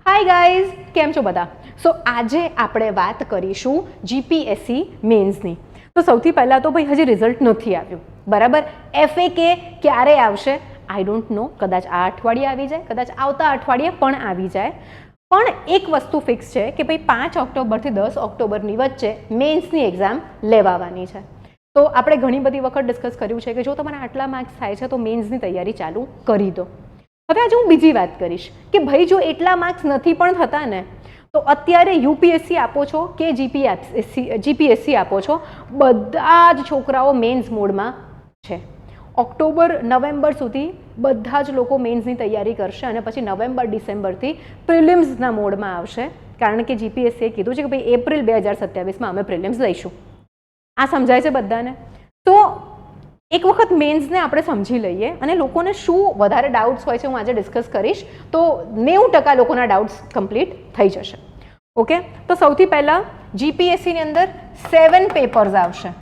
Hi guys, કેમ છો બધા? સો આજે આપણે વાત કરીશું જીપીએસસી મેન્સની. તો સૌથી પહેલાં તો ભાઈ હજી રિઝલ્ટ નથી આવ્યું, બરાબર. FAK ક્યારે આવશે આઈ ડોન્ટ નો. કદાચ આ અઠવાડિયે આવી જાય, કદાચ આવતા અઠવાડિયે પણ આવી જાય. પણ એક વસ્તુ ફિક્સ છે કે ભાઈ 5 ઓક્ટોબરથી 10 ઓક્ટોબરની વચ્ચે મેન્સની એક્ઝામ લેવાવાની છે. તો આપણે ઘણી બધી વખત ડિસ્કસ કર્યું છે કે જો તમારા આટલા માર્ક્સ થાય છે તો મેન્સની તૈયારી ચાલુ કરી દો. હવે આજે હું બીજી વાત કરીશ કે ભાઈ જો એટલા માર્ક્સ નથી પણ થતા ને તો અત્યારે યુપીએસસી આપો છો કે જીપીએસસી આપો છો, બધા જ છોકરાઓ મેન્સ મોડમાં છે. ઓક્ટોબર નવેમ્બર સુધી બધા જ લોકો મેન્સની તૈયારી કરશે અને પછી નવેમ્બર ડિસેમ્બરથી પ્રિલિમ્સના મોડમાં આવશે, કારણ કે જીપીએસસીએ કીધું છે કે ભાઈ એપ્રિલ 2027માં અમે પ્રિલિમ્સ લઈશું. આ સમજાય છે બધાને? તો એક વખત મેન્સને આપણે સમજી લઈએ અને લોકોને શું વધારે ડાઉટ્સ હોય છે હું આજે ડિસ્કસ કરીશ, તો 90% લોકોના ડાઉટ્સ કમ્પ્લીટ થઈ જશે. ઓકે, તો સૌથી પહેલાં જીપીએસસીની અંદર 7 પેપર્સ આવશે,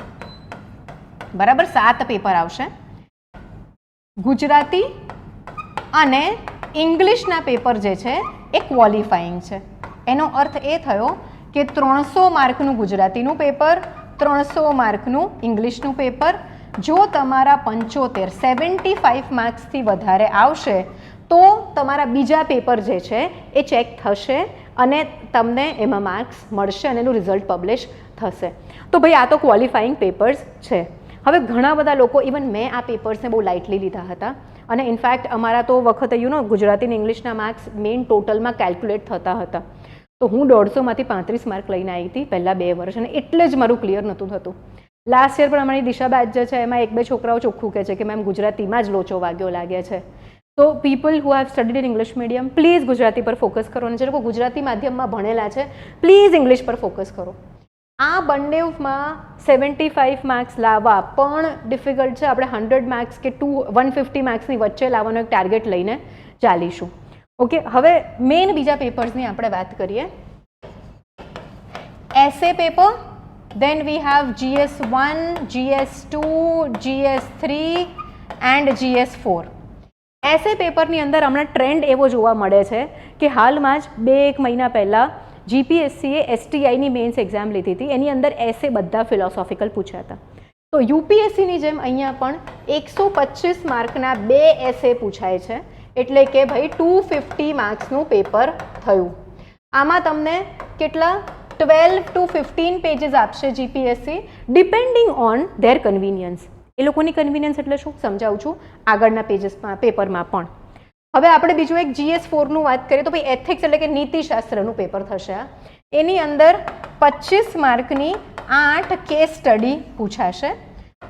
બરાબર. 7 પેપર આવશે. ગુજરાતી અને ઇંગ્લિશના પેપર જે છે એ ક્વોલિફાઈંગ છે. એનો અર્થ એ થયો કે 300 માર્કનું ગુજરાતીનું પેપર, 300 માર્કનું ઇંગ્લિશનું પેપર. જો તમારા 75 માર્ક્સથી વધારે આવશે તો તમારા બીજા પેપર જે છે એ ચેક થશે અને તમને એમાં માર્ક્સ મળશે અને એનું રિઝલ્ટ પબ્લિશ થશે. તો ભાઈ આ તો ક્વોલિફાઈંગ પેપર્સ છે. હવે ઘણા બધા લોકો, ઇવન મેં આ પેપર્સને બહુ લાઇટલી લીધા હતા અને ઇનફેક્ટ અમારા તો વખતે ગુજરાતી અને ઇંગ્લિશના માર્ક્સ મેઇન ટોટલમાં કેલ્ક્યુલેટ થતા હતા. તો હું 150માંથી 35 માર્ક લઈને આવી હતી પહેલાં 2 વર્ષ, અને એટલે જ મારું ક્લિયર નહોતું થતું. લાસ્ટ યર પણ અમારી દિશા બેચ જે છે એમાં 1-2 છોકરાઓ ચોખ્ખું કહે છે કે મેમ ગુજરાતીમાં જ લોચો વાગ્યો લાગે છે. તો people who have studied in English medium, please Gujarati પર ફોકસ કરો, અને જે લોકો ગુજરાતી માધ્યમમાં ભણેલા છે પ્લીઝ ઇંગ્લિશ પર ફોકસ કરો. આ બંનેમાં 75 માર્ક્સ લાવવા પણ ડિફિકલ્ટ છે. આપણે 100 માર્ક્સ કે 150 માર્ક્સની વચ્ચે લાવવાનો એક ટાર્ગેટ લઈને ચાલીશું. ઓકે, હવે મેઇન બીજા પેપર્સની આપણે વાત કરીએ. Essay paper, then we have GS1, GS2, GS3 and GS4. Essay પેપરની અંદર હમણાં ટ્રેન્ડ એવો જોવા મળે છે કે હાલમાં જ 2-1 મહિના પહેલાં જીપીએસસીએ એસટીઆઈની મેન્સ એક્ઝામ લીધી હતી. એની અંદર એસે બધા ફિલોસોફિકલ પૂછ્યા હતા. તો યુપીએસસીની જેમ અહીંયા પણ 125 માર્કના 2 એસે પૂછાય છે, એટલે કે ભાઈ 250 માર્ક્સનું પેપર થયું. આમાં તમને કેટલા 12 to 15 પેજીસ આપશે GPSC, depending on their convenience. એ લોકોની કન્વિનિયન્સ એટલે શું સમજાવું છું આગળના પેજીસમાં, પેપરમાં પણ. હવે આપણે બીજું એક GS4નું વાત કરીએ તો ભાઈ એથિક્સ એટલે કે નીતિશાસ્ત્રનું પેપર થશે. એની અંદર 25 માર્કની 8 કેસ સ્ટડી પૂછાશે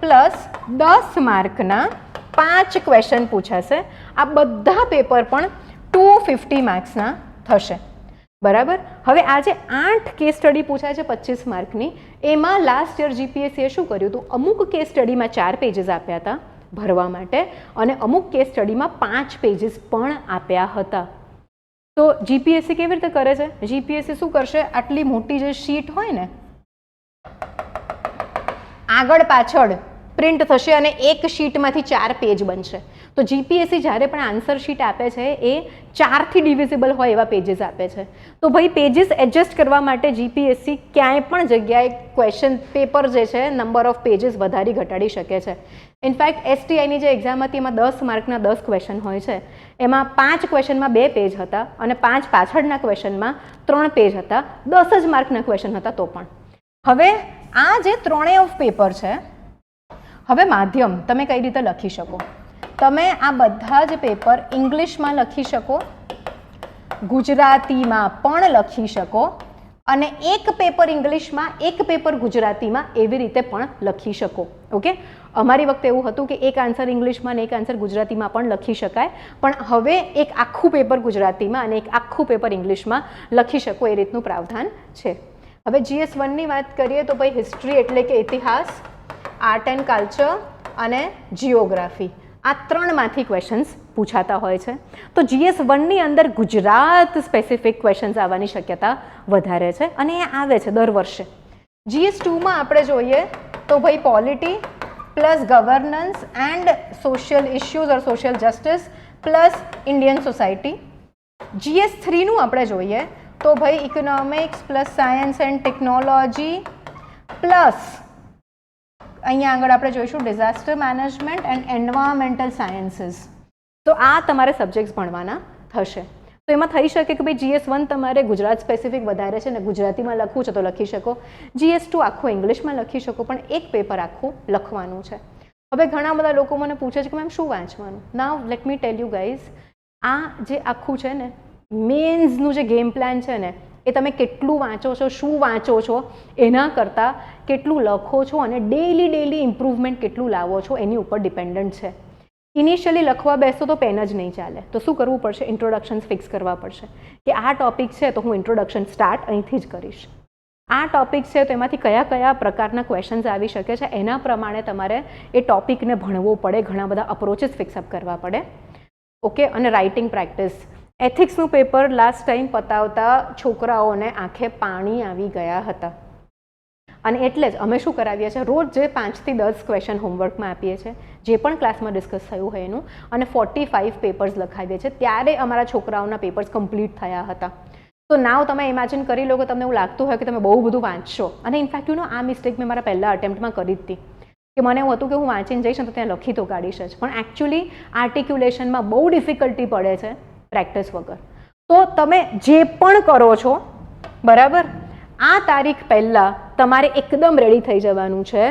પ્લસ 10 માર્કના 5 ક્વેશ્ચન પૂછાશે. આ બધા પેપર પણ 250 માર્ક્સના થશે, બરાબર. હવે આ જે 8 કેસ સ્ટડી પૂછાય છે 25 માર્કની, એમાં લાસ્ટ યર જીપીએસસીએ શું કર્યું હતું, અમુક કેસ સ્ટડીમાં 4 પેજીસ આપ્યા હતા ભરવા માટે અને અમુક કેસ સ્ટડીમાં 5 પેજીસ પણ આપ્યા હતા. તો જીપીએસસી કેવી રીતે કરે છે? જીપીએસસી શું કરશે, આટલી મોટી જે શીટ હોય ને આગળ પાછળ પ્રિન્ટ થશે અને એક શીટમાંથી 4 પેજ બનશે. તો જીપીએસસી જ્યારે પણ આન્સર શીટ આપે છે એ 4થી ડિવિઝિબલ હોય એવા પેજીસ આપે છે. તો ભાઈ પેજીસ એડજસ્ટ કરવા માટે જીપીએસસી ક્યાંય પણ જગ્યાએ ક્વેશ્ચન પેપર જે છે નંબર ઓફ પેજીસ વધારી ઘટાડી શકે છે. ઇનફેક્ટ એસટીઆઈની જે એક્ઝામ હતી એમાં 10 માર્કના 10 ક્વેશ્ચન હોય છે, એમાં 5 ક્વેશ્ચનમાં 2 પેજ હતા અને 5 પાછળના ક્વેશ્ચનમાં 3 પેજ હતા. 10 જ માર્કના ક્વેશ્ચન હતા તો પણ. હવે આ જે ત્રણેય ઓફ પેપર છે, હવે માધ્યમ તમે કઈ રીતે લખી શકો? તમે આ બધા જ પેપર ઇંગ્લિશમાં લખી શકો, ગુજરાતીમાં પણ લખી શકો અને એક પેપર ઇંગ્લિશમાં એક પેપર ગુજરાતીમાં એવી રીતે પણ લખી શકો. ઓકે, અમારી વખતે એવું હતું કે એક આન્સર ઇંગ્લિશમાં અને એક આન્સર ગુજરાતીમાં પણ લખી શકાય, પણ હવે એક આખું પેપર ગુજરાતીમાં અને એક આખું પેપર ઇંગ્લિશમાં લખી શકો એ રીતનું પ્રાવધાન છે. હવે GS1ની વાત કરીએ તો ભાઈ હિસ્ટ્રી એટલે કે ઇતિહાસ, આર્ટ એન્ડ કલ્ચર અને જિયોગ્રાફી, આ 3માંથી ક્વેશ્ચન્સ પૂછાતા હોય છે. તો GS1ની અંદર ગુજરાત સ્પેસિફિક ક્વેશ્ચન્સ આવવાની શક્યતા વધારે છે અને એ આવે છે દર વર્ષે. GS2માં આપણે જોઈએ તો ભાઈ polity plus governance and social issues or social justice plus Indian society, GS3 નું આપણે જોઈએ તો ભાઈ economics plus science and technology plus અહીંયા આગળ આપણે જોઈશું disaster management and environmental sciences. તો આ તમારે સબ્જેક્ટ્સ ભણવાના થશે. તો એમાં થઈ શકે કે ભાઈ GS1 તમારે ગુજરાત સ્પેસિફિક વધારે છે ને ગુજરાતીમાં લખવું છે તો લખી શકો, GS2 આખું ઇંગ્લિશમાં લખી શકો, પણ એક પેપર આખું લખવાનું છે. હવે ઘણા બધા લોકો મને પૂછે છે કે મેમ શું વાંચવાનું. નાવ let me tell you guys, આ જે આખું છે ને મેન્સનું જે ગેમ પ્લાન છે ને એ તમે કેટલું વાંચો છો, શું વાંચો છો એના કરતાં કેટલું લખો છો અને ડેલી ઇમ્પ્રુવમેન્ટ કેટલું લાવો છો એની ઉપર ડિપેન્ડન્ટ છે. ઇનિશિયલી લખવા બેસો તો પેન જ નહીં ચાલે, તો શું કરવું પડશે? ઇન્ટ્રોડક્શન્સ ફિક્સ કરવા પડશે કે આ ટોપિક છે તો હું ઇન્ટ્રોડક્શન સ્ટાર્ટ અહીંથી જ કરીશ. આ ટોપિક છે તો એમાંથી કયા કયા પ્રકારના ક્વેશ્ચન્સ આવી શકે છે એના પ્રમાણે તમારે એ ટોપિકને ભણવો પડે, ઘણા બધા અપ્રોચીસ ફિક્સઅપ કરવા પડે. ઓકે, અને રાઇટિંગ પ્રેક્ટિસ. એથિક્સનું પેપર લાસ્ટ ટાઈમ પતાવતા છોકરાઓને આંખે પાણી આવી ગયા હતા અને એટલે જ અમે શું કરાવીએ છીએ, રોજ જે 5 થી 10 ક્વેશ્ચન હોમવર્કમાં આપીએ છીએ, જે પણ ક્લાસમાં ડિસ્કસ થયું હોય એનું, અને 45 પેપર્સ લખાવીએ છીએ. ત્યારે અમારા છોકરાઓના પેપર્સ કમ્પ્લીટ થયા હતા. તો નાવ તમે ઇમેજિન કરી લો કે તમને એવું લાગતું હોય કે તમે બહુ બધું વાંચશો, અને ઇનફેક્ટ આ મિસ્ટેક મેં મારા પહેલા અટેમ્પ્ટમાં કરી હતી કે મને એવું હતું કે હું વાંચીને જઈશ તો ત્યાં લખી તો કાઢીશ જ, પણ એકચ્યુઅલી આર્ટિક્યુલેશનમાં બહુ ડિફિકલ્ટી પડે છે પ્રેક્ટિસ વગર. તો તમે જે પણ કરો છો બરાબર, આ તારીખ પહેલાં તમારે એકદમ રેડી થઈ જવાનું છે.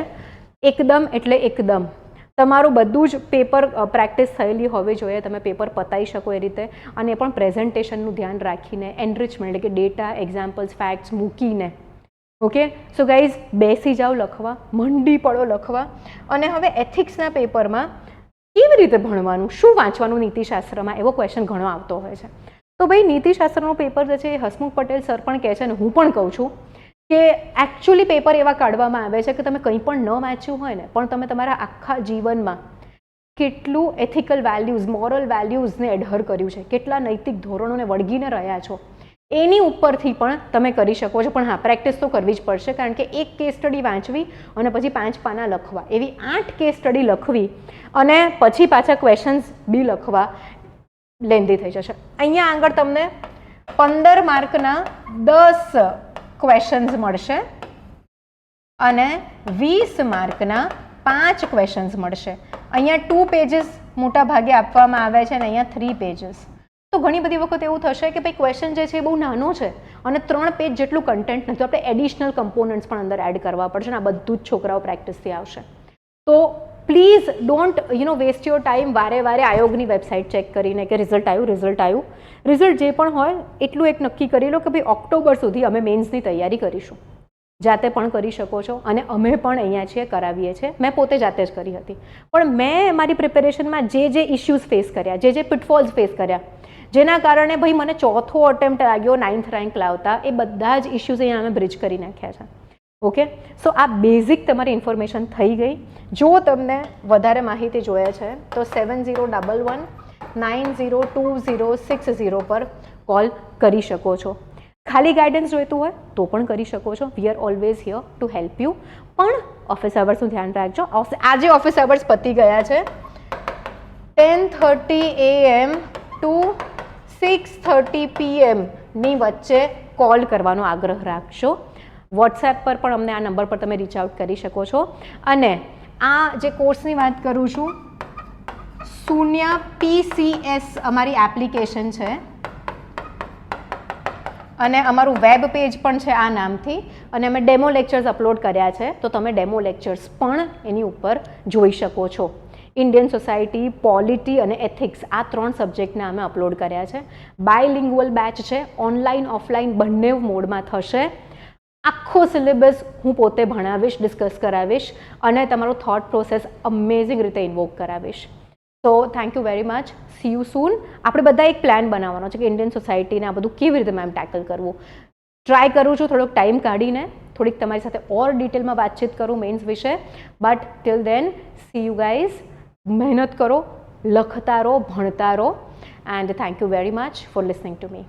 એકદમ એટલે એકદમ તમારું બધું જ પેપર પ્રેક્ટિસ થયેલી હોવી જોઈએ, તમે પેપર પતાવી શકો એ રીતે, અને પણ પ્રેઝન્ટેશનનું ધ્યાન રાખીને, એનરિચમેન્ટ એટલે કે ડેટા, એક્ઝામ્પલ્સ, ફેક્ટ્સ મૂકીને. ઓકે, સો ગાઈઝ બેસી જાઓ લખવા, મંડી પડો લખવા. અને હવે એથિક્સના પેપરમાં કેવી રીતે ભણવાનું, શું વાંચવાનું નીતિશાસ્ત્રમાં, એવો ક્વેશ્ચન ઘણો આવતો હોય છે. તો ભાઈ નીતિશાસ્ત્રનું પેપર જે છે એ હસમુખ પટેલ સર પણ કહે છે અને હું પણ કહું છું કે એકચ્યુઅલી પેપર એવા કાઢવામાં આવે છે કે તમે કંઈ પણ ન વાંચ્યું હોય ને પણ તમે તમારા આખા જીવનમાં કેટલું એથિકલ વેલ્યુઝ, મોરલ વેલ્યુઝને એડહર કર્યું છે, કેટલા નૈતિક ધોરણોને વળગીને રહ્યા છો, એની ઉપરથી પણ તમે કરી શકો છો. પણ હા, પ્રેક્ટિસ તો કરવી જ પડશે, કારણ કે એક કેસ સ્ટડી વાંચવી અને પછી 5 પાના લખવા, એવી 8 કેસ સ્ટડી લખવી અને પછી પાછા ક્વેશ્ચન્સ બી લખવા લેન્ધી થઈ જશે. અહીંયા આગળ તમને 15 માર્કના 10 ક્વેશ્ચન્સ મળશે અને 20 માર્કના 5 ક્વેશ્ચન્સ મળશે. અહીંયા 2 પેજીસ મોટા ભાગે આપવામાં આવે છે અને અહીંયા 3 પેજીસ. તો ઘણી બધી વખત એવું થશે કે ભાઈ ક્વેશ્ચન જે છે એ બહુ નાનો છે અને 3 પેજ જેટલું કન્ટેન્ટ નથી, આપણે એડિશનલ કમ્પોનન્ટ્સ પણ અંદર એડ કરવા પડશે અને આ બધું જ છોકરાઓ પ્રેક્ટિસથી આવશે. તો please don't waste your time વારે વારે આયોગની વેબસાઇટ ચેક કરીને કે રિઝલ્ટ આવ્યું. રિઝલ્ટ જે પણ હોય એટલું એક નક્કી કરી લો કે ભાઈ ઓક્ટોબર સુધી અમે મેન્સની તૈયારી કરીશું. જાતે પણ કરી શકો છો અને અમે પણ અહીંયા છીએ, કરાવીએ છીએ. મેં પોતે જાતે જ કરી હતી, પણ મેં મારી પ્રિપેરેશનમાં જે ઇશ્યુઝ ફેસ કર્યા, જે પિટફોલ્સ ફેસ કર્યા, જેના કારણે ભાઈ મને 4થો અટેમ્પ્ટ લાગ્યો 9th રેન્ક લાવતા, એ બધા જ ઇશ્યુઝ અહીંયા અમે બ્રિજ કરી નાખ્યા છે. ઓકે, સો આ બેઝિક તમારી ઇન્ફોર્મેશન થઈ ગઈ. જો તમને વધારે માહિતી જોઈએ છે તો 7011902060 પર કોલ કરી શકો છો. ખાલી ગાઈડન્સ જોઈતું હોય તો પણ કરી શકો છો. We are always here to help you. પણ ઓફિસ અવર્સનું ધ્યાન રાખજો. આજે ઓફિસ અવર્સ પતી ગયા છે. 10:30 AM ટુ 6:30 PM ની વચ્ચે કોલ કરવાનો આગ્રહ રાખશો. વોટ્સએપ પર પણ અમને આ નંબર પર તમે રીચ આઉટ કરી શકો છો. અને આ જે કોર્સની વાત કરું છું, શૂન્ય PCS અમારી એપ્લિકેશન છે અને અમારું વેબ પેજ પણ છે આ નામથી, અને અમે ડેમો લેક્ચર્સ અપલોડ કર્યા છે, તો તમે ડેમો લેક્ચર્સ પણ એની ઉપર જોઈ શકો છો. ઇન્ડિયન સોસાયટી, પોલિટી અને એથિક્સ આ 3 સબ્જેક્ટને અમે અપલોડ કર્યા છે. બાયલિંગ્યુઅલ બેચ છે, ઓનલાઈન ઓફલાઈન બંને મોડમાં થશે. આખો સિલેબસ હું પોતે ભણાવીશ, ડિસ્કસ કરાવીશ અને તમારો થોટ પ્રોસેસ અમેઝિંગ રીતે ઇન્વોક કરાવીશ. So thank you very much. C you સૂન. આપણે બધા એક પ્લાન બનાવવાનો છે કે ઇન્ડિયન સોસાયટીને આ બધું કેવી રીતે મેમ ટેકલ કરવું. ટ્રાય કરું છું થોડોક ટાઈમ કાઢીને થોડીક તમારી સાથે ઓર ડિટેલમાં વાતચીત કરું મેન્સ વિશે. But till then see you guys. મહેનત કરો, લખતા રહો, ભણતા રહો. And thank you very much for listening to me.